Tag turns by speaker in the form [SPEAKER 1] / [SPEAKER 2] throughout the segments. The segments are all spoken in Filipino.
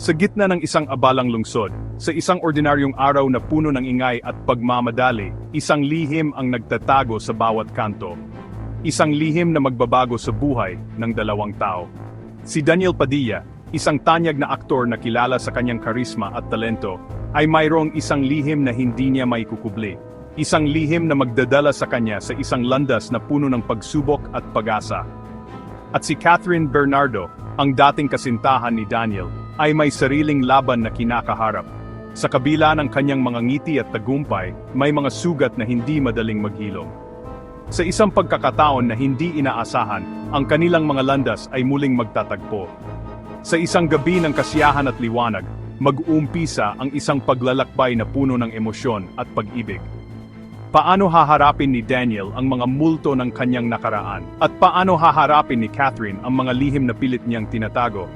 [SPEAKER 1] Sa gitna ng isang abalang lungsod, sa isang ordinaryong araw na puno ng ingay at pagmamadali, isang lihim ang nagtatago sa bawat kanto. Isang lihim na magbabago sa buhay ng dalawang tao. Si Daniel Padilla, isang tanyag na aktor na kilala sa kanyang karisma at talento, ay mayroong isang lihim na hindi niya maikukubli. Isang lihim na magdadala sa kanya sa isang landas na puno ng pagsubok at pag-asa. At si Catherine Bernardo, ang dating kasintahan ni Daniel, ay may sariling laban na kinakaharap. Sa kabila ng kanyang mga ngiti at tagumpay, may mga sugat na hindi madaling maghilom. Sa isang pagkakataon na hindi inaasahan, ang kanilang mga landas ay muling magtatagpo. Sa isang gabi ng kasiyahan at liwanag, mag-uumpisa ang isang paglalakbay na puno ng emosyon at pag-ibig. Paano haharapin ni Daniel ang mga multo ng kanyang nakaraan? At paano haharapin ni Catherine ang mga lihim na pilit niyang tinatago?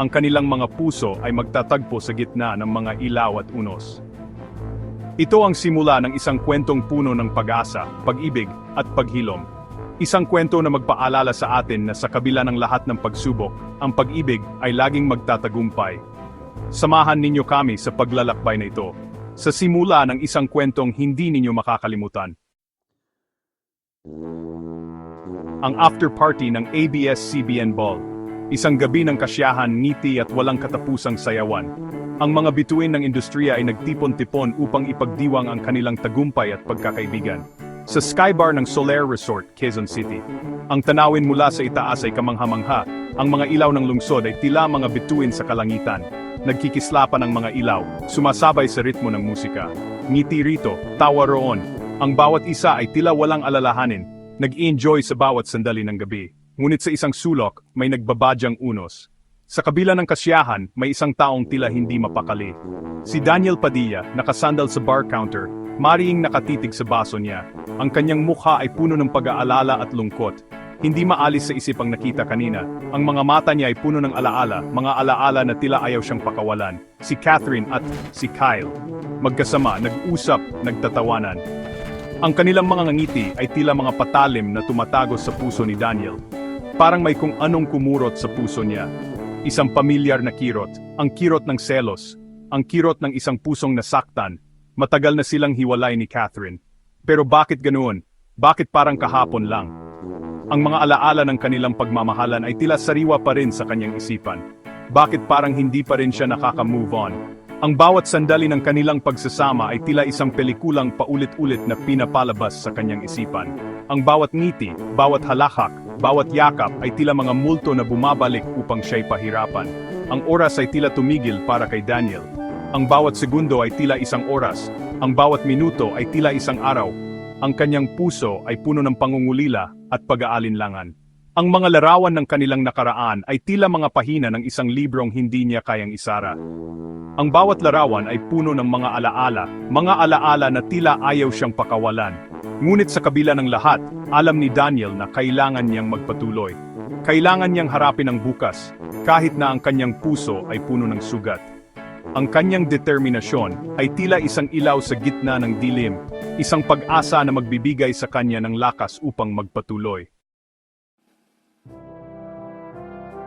[SPEAKER 1] Ang kanilang mga puso ay magtatagpo sa gitna ng mga ilaw at unos. Ito ang simula ng isang kwentong puno ng pag-asa, pag-ibig, at paghilom. Isang kwento na magpaalala sa atin na sa kabila ng lahat ng pagsubok, ang pag-ibig ay laging magtatagumpay. Samahan ninyo kami sa paglalakbay na ito, sa simula ng isang kwentong hindi ninyo makakalimutan. Ang after party ng ABS-CBN Ball. Isang gabi ng kasiyahan, ngiti at walang katapusang sayawan. Ang mga bituin ng industriya ay nagtipon-tipon upang ipagdiwang ang kanilang tagumpay at pagkakaibigan. Sa Skybar ng Solaire Resort, Quezon City. Ang tanawin mula sa itaas ay kamangha-mangha. Ang mga ilaw ng lungsod ay tila mga bituin sa kalangitan. Nagkikislapan ang mga ilaw, sumasabay sa ritmo ng musika. Ngiti rito, tawa roon. Ang bawat isa ay tila walang alalahanin. Nag-enjoy sa bawat sandali ng gabi. Ngunit sa isang sulok, may nagbabadyang unos. Sa kabila ng kasiyahan, may isang taong tila hindi mapakali. Si Daniel Padilla, nakasandal sa bar counter, mariing nakatitig sa baso niya. Ang kanyang mukha ay puno ng pag-aalala at lungkot. Hindi maalis sa isip ang nakita kanina. Ang mga mata niya ay puno ng alaala, mga alaala na tila ayaw siyang pakawalan. Si Catherine at si Kyle. Magkasama, nag-usap, nagtatawanan. Ang kanilang mga ngiti ay tila mga patalim na tumatago sa puso ni Daniel. Parang may kung anong kumurot sa puso niya. Isang pamilyar na kirot, ang kirot ng selos, ang kirot ng isang pusong nasaktan. Matagal na silang hiwalay ni Catherine. Pero bakit ganoon? Bakit parang kahapon lang? Ang mga alaala ng kanilang pagmamahalan ay tila sariwa pa rin sa kanyang isipan. Bakit parang hindi pa rin siya nakaka-move on? Ang bawat sandali ng kanilang pagsasama ay tila isang pelikulang paulit-ulit na pinapalabas sa kanyang isipan. Ang bawat ngiti, bawat halakak, bawat yakap ay tila mga multo na bumabalik upang siya'y pahirapan. Ang oras ay tila tumigil para kay Daniel. Ang bawat segundo ay tila isang oras. Ang bawat minuto ay tila isang araw. Ang kanyang puso ay puno ng pangungulila at pag-aalinlangan. Ang mga larawan ng kanilang nakaraan ay tila mga pahina ng isang librong hindi niya kayang isara. Ang bawat larawan ay puno ng mga alaala na tila ayaw siyang pakawalan. Ngunit sa kabila ng lahat, alam ni Daniel na kailangan niyang magpatuloy. Kailangan niyang harapin ang bukas, kahit na ang kanyang puso ay puno ng sugat. Ang kanyang determinasyon ay tila isang ilaw sa gitna ng dilim, isang pag-asa na magbibigay sa kanya ng lakas upang magpatuloy.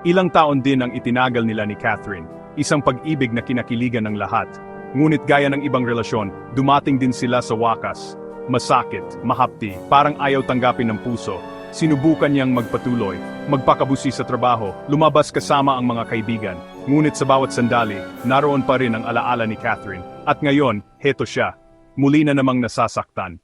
[SPEAKER 1] Ilang taon din ang itinagal nila ni Catherine, isang pag-ibig na kinakiligan ng lahat. Ngunit gaya ng ibang relasyon, dumating din sila sa wakas. Masakit, mahapdi, parang ayaw tanggapin ng puso. Sinubukan niyang magpatuloy, magpakabusi sa trabaho, lumabas kasama ang mga kaibigan. Ngunit sa bawat sandali, naroon pa rin ang alaala ni Catherine. At ngayon, heto siya, muli na namang nasasaktan.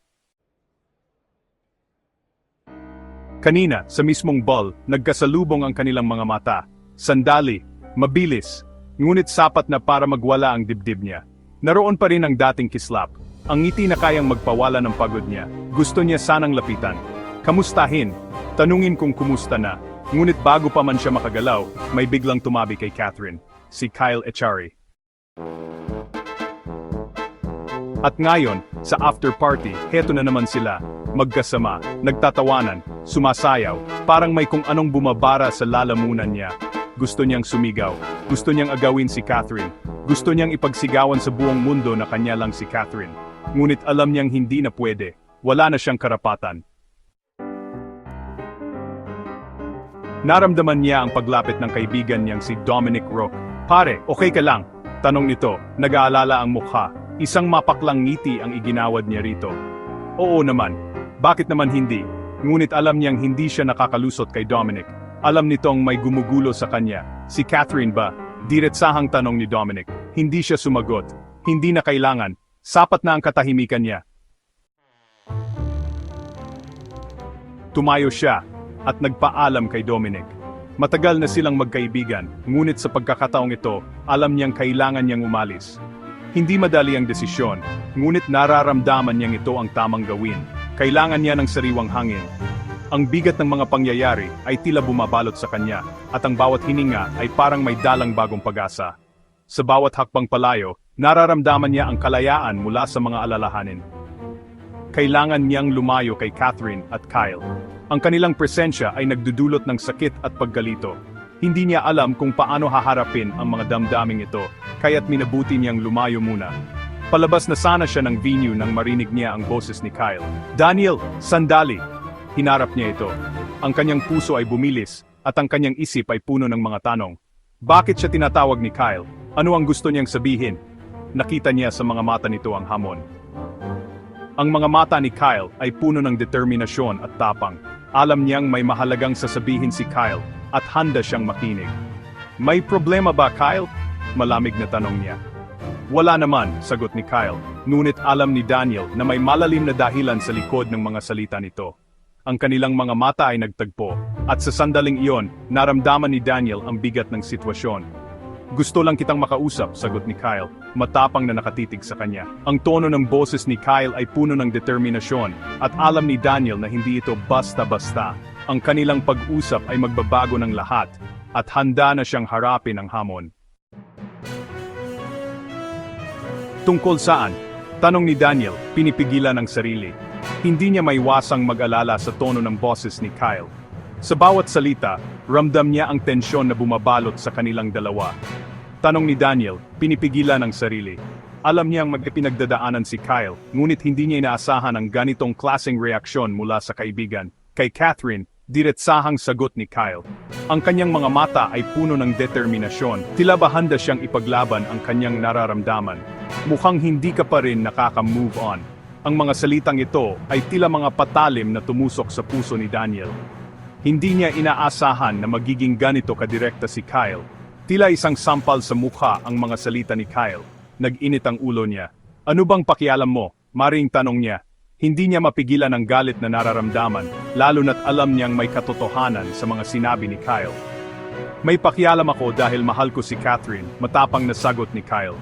[SPEAKER 1] Kanina, sa mismong ball, nagkasalubong ang kanilang mga mata. Sandali, mabilis, ngunit sapat na para magwala ang dibdib niya. Naroon pa rin ang dating kislap, ang ngiti na kayang magpawala ng pagod niya. Gusto niya sanang lapitan. Kamustahin, tanungin kung kumusta na. Ngunit bago pa man siya makagalaw, may biglang tumabi kay Catherine, si Kyle Echari. At ngayon, sa after party, heto na naman sila. Magkasama, nagtatawanan, sumasayaw, parang may kung anong bumabara sa lalamunan niya. Gusto niyang sumigaw, gusto niyang agawin si Catherine, gusto niyang ipagsigawan sa buong mundo na kanya lang si Catherine. Ngunit alam niyang hindi na pwede, wala na siyang karapatan. Naramdaman niya ang paglapit ng kaibigan niyang si Dominic Roque, Pare, okay ka lang? Tanong nito, nag-aalala ang mukha. Isang mapaklang ngiti ang iginawad niya rito. Oo naman. Bakit naman hindi? Ngunit alam niyang hindi siya nakakalusot kay Dominic. Alam nitong may gumugulo sa kanya. Si Catherine ba? Diretsahang tanong ni Dominic. Hindi siya sumagot. Hindi na kailangan. Sapat na ang katahimikan niya. Tumayo siya at nagpaalam kay Dominic. Matagal na silang magkaibigan, ngunit sa pagkakataong ito, alam niyang kailangan niyang umalis. Hindi madali ang desisyon, ngunit nararamdaman niyang ito ang tamang gawin. Kailangan niya ng sariwang hangin. Ang bigat ng mga pangyayari ay tila bumabalot sa kanya, at ang bawat hininga ay parang may dalang bagong pag-asa. Sa bawat hakbang palayo, nararamdaman niya ang kalayaan mula sa mga alalahanin. Kailangan niyang lumayo kay Catherine at Kyle. Ang kanilang presensya ay nagdudulot ng sakit at paggalito. Hindi niya alam kung paano haharapin ang mga damdaming ito, kaya't minabuti niyang lumayo muna. Palabas na sana siya ng venue nang marinig niya ang boses ni Kyle. Daniel, sandali! Hinarap niya ito. Ang kanyang puso ay bumilis, at ang kanyang isip ay puno ng mga tanong. Bakit siya tinatawag ni Kyle? Ano ang gusto niyang sabihin? Nakita niya sa mga mata nito ang hamon. Ang mga mata ni Kyle ay puno ng determinasyon at tapang. Alam niyang may mahalagang sasabihin si Kyle at handa siyang makinig. May problema ba, Kyle? Malamig na tanong niya. Wala naman, sagot ni Kyle. Ngunit alam ni Daniel na may malalim na dahilan sa likod ng mga salita nito. Ang kanilang mga mata ay nagtagpo, at sa sandaling iyon, naramdaman ni Daniel ang bigat ng sitwasyon. Gusto lang kitang makausap, sagot ni Kyle, matapang na nakatitig sa kanya. Ang tono ng boses ni Kyle ay puno ng determinasyon, at alam ni Daniel na hindi ito basta-basta. Ang kanilang pag-usap ay magbabago ng lahat, at handa na siyang harapin ang hamon. Tungkol saan? Tanong ni Daniel, pinipigilan ang sarili. Hindi niya maiwasang mag-alala sa tono ng boses ni Kyle. Sa bawat salita, ramdam niya ang tensyon na bumabalot sa kanilang dalawa. Tanong ni Daniel, pinipigilan ang sarili. Alam niyang magpinagdadaanan si Kyle, ngunit hindi niya inaasahan ang ganitong klaseng reaksyon mula sa kaibigan. Kay Catherine, diretsahang sagot ni Kyle. Ang kanyang mga mata ay puno ng determinasyon, tila ba handa siyang ipaglaban ang kanyang nararamdaman. Mukhang hindi ka pa rin nakaka-move on. Ang mga salitang ito ay tila mga patalim na tumusok sa puso ni Daniel. Hindi niya inaasahan na magiging ganito kadirekta si Kyle. Tila isang sampal sa mukha ang mga salita ni Kyle. Nag-init ang ulo niya. Ano bang pakialam mo? Maring tanong niya. Hindi niya mapigilan ang galit na nararamdaman, lalo na't alam niyang may katotohanan sa mga sinabi ni Kyle. May pakialam ako dahil mahal ko si Catherine, matapang na sagot ni Kyle.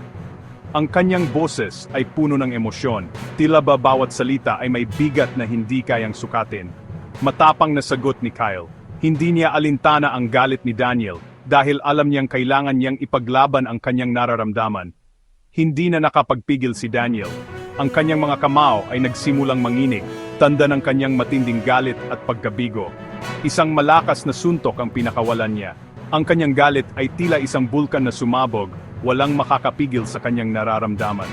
[SPEAKER 1] Ang kanyang boses ay puno ng emosyon, tila ba bawat salita ay may bigat na hindi kayang sukatin. Matapang na sagot ni Kyle. Hindi niya alintana ang galit ni Daniel dahil alam niyang kailangan niyang ipaglaban ang kanyang nararamdaman. Hindi na nakapagpigil si Daniel. Ang kanyang mga kamao ay nagsimulang manginig, tanda ng kanyang matinding galit at pagkabigo. Isang malakas na suntok ang pinakawalan niya. Ang kanyang galit ay tila isang bulkan na sumabog, walang makakapigil sa kanyang nararamdaman.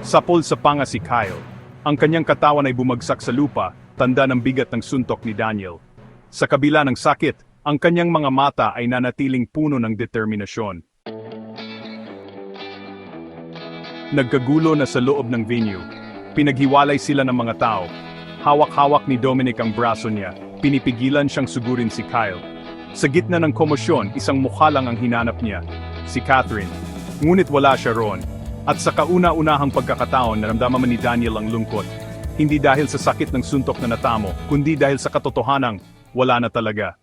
[SPEAKER 1] Sapol sa panga si Kyle. Ang kanyang katawan ay bumagsak sa lupa, tanda ng bigat ng suntok ni Daniel. Sa kabila ng sakit, ang kanyang mga mata ay nanatiling puno ng determinasyon. Nagkagulo na sa loob ng venue. Pinaghiwalay sila ng mga tao. Hawak-hawak ni Dominic ang braso niya. Pinipigilan siyang sugurin si Kyle. Sa gitna ng komosyon, isang mukha lang ang hinanap niya. Si Catherine. Ngunit wala siya roon. At sa kauna-unahang pagkakataon, naramdaman ni Daniel ang lungkot. Hindi dahil sa sakit ng suntok na natamo, kundi dahil sa katotohanang wala na talaga.